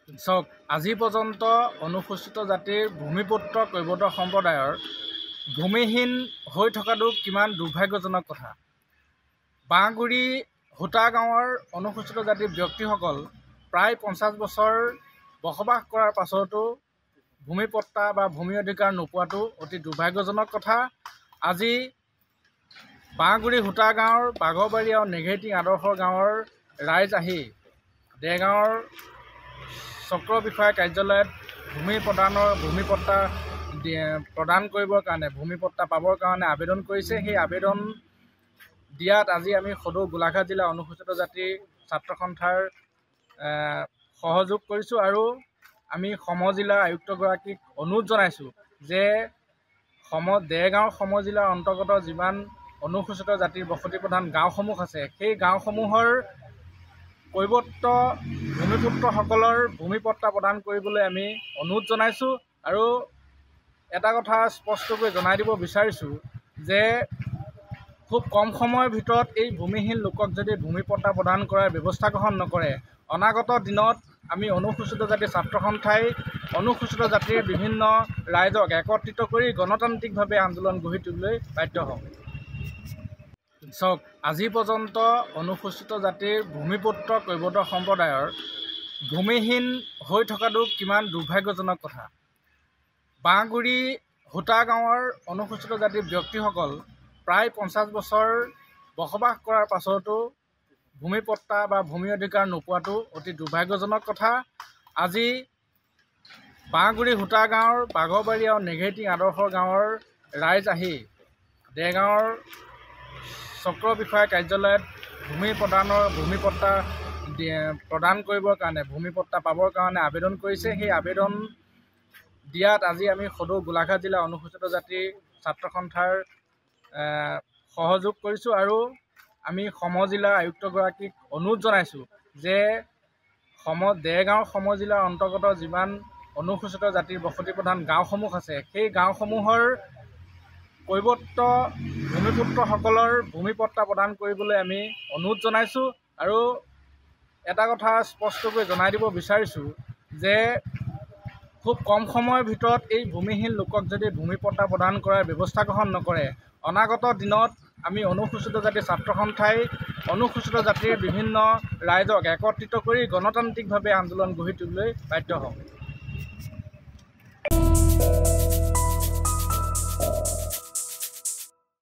চাওক, আজি পৰ্যন্ত অনুসূচিত জাতিৰ ভূমিপুত্ৰ কৈৱৰ্ত সম্প্ৰদায়ৰ ভূমিহীন হৈ থকাটো কিমান দুৰ্ভাগ্যজনক কথা। বাঁহগুৰি হোটা গাঁৱৰ অনুসূচিত জাতিৰ ব্যক্তিসকল প্ৰায় 50 বছৰ বসবাস কৰাৰ পাছতো ভূমিপট্টা বা ভূমি অধিকাৰ নোপোৱাটো অতি দুৰ্ভাগ্যজনক কথা। আজি বাঁহগুৰি হোটা গাঁৱৰ বাঘৰবাৰী আৰু নেঘেৰিটিং আদৰ্শ গাঁৱৰ ৰাইজ আহি দেৰগাঁৱৰ চক্ৰ বিষয়া কাৰ্যালয়ত ভূমিপট্টা প্ৰদান কৰিবৰ কাৰণে ভূমিপট্টা পাবৰ কাৰণে আবেদন কৰিছে। সেই আবেদন দিয়াত আজি আমি সদৌ গোলাঘাট জিলা অনুসূচিত জাতিৰ ছাত্ৰ সন্থাৰ সহযোগ কৰিছোঁ আৰু আমি সমজিলা আয়ুক্তগৰাকীক অনুৰোধ জনাইছোঁ যে দেৰগাঁও সমজিলাৰ অন্তৰ্গত যিমান অনুসূচিত জাতিৰ বসতি প্ৰধান গাঁওসমূহ আছে সেই গাঁওসমূহৰ কৈৱৰ্ত ভূমিপুত্ৰসকলৰ ভূমিপট্টা প্ৰদান কৰিবলৈ আমি অনুৰোধ জনাইছোঁ আৰু এটা কথা স্পষ্টকৈ জনাই দিব বিচাৰিছোঁ যে খুব কম সময়ৰ ভিতৰত এই ভূমিহীন লোকক যদি ভূমিপট্টা প্ৰদান কৰাৰ ব্যৱস্থা গ্ৰহণ নকৰে, অনাগত দিনত আমি অনুসূচিত জাতিৰ ছাত্ৰ সন্থাই অনুসূচিত জাতিৰ বিভিন্ন ৰাইজক একত্ৰিত কৰি গণতান্ত্ৰিকভাৱে আন্দোলন গঢ়ি তুলিবলৈ বাধ্য হ'ম। চাওক, আজি পৰ্যন্ত অনুসূচিত জাতিৰ ভূমিপুত্ৰ কৈৱৰ্ত সম্প্ৰদায়ৰ ভূমিহীন হৈ থকাটো কিমান দুৰ্ভাগ্যজনক কথা। বাঁহগুৰি হোটা গাঁৱৰ অনুসূচিত জাতিৰ ব্যক্তিসকল প্ৰায় 50 বছৰ বসবাস কৰাৰ পাছতো ভূমিপট্টা বা ভূমি অধিকাৰ নোপোৱাটো অতি দুৰ্ভাগ্যজনক কথা। আজি বাঁহগুৰি হোটা গাঁৱৰ বাঘৰবাৰী আৰু নেঘেৰিটিং আদৰ্শ গাঁৱৰ ৰাইজ আহি দেৰগাঁৱৰ চক্ৰ বিষয়া কাৰ্যালয়ত ভূমিপট্টা প্ৰদান কৰিবৰ কাৰণে ভূমিপট্টা পাবৰ কাৰণে আবেদন কৰিছে। সেই আবেদন দিয়াত আজি আমি সদৌ গোলাঘাট জিলা অনুসূচিত জাতিৰ ছাত্ৰ সন্থাৰ সহযোগ কৰিছোঁ আৰু আমি সমজিলা আয়ুক্তগৰাকীক অনুৰোধ জনাইছোঁ যে দেৰগাঁও সমজিলাৰ অন্তৰ্গত যিমান অনুসূচিত জাতিৰ বসতি প্ৰধান গাঁওসমূহ আছে সেই গাঁওসমূহৰ কৈৱৰ্ত ভূমিপুত্ৰসকলৰ ভূমিপট্টা প্ৰদান কৰিবলৈ আমি অনুৰোধ জনাইছোঁ আৰু এটা কথা স্পষ্টকৈ জনাই দিব বিচাৰিছোঁ যে খুব কম সময়ৰ ভিতৰত এই ভূমিহীন লোকক যদি ভূমিপট্টা প্ৰদান কৰাৰ ব্যৱস্থা গ্ৰহণ নকৰে, অনাগত দিনত আমি অনুসূচিত জাতিৰ ছাত্ৰ সন্থাই অনুসূচিত জাতিৰ বিভিন্ন ৰাইজক একত্ৰিত কৰি গণতান্ত্ৰিকভাৱে আন্দোলন গঢ়ি তুলিবলৈ বাধ্য হ'ম।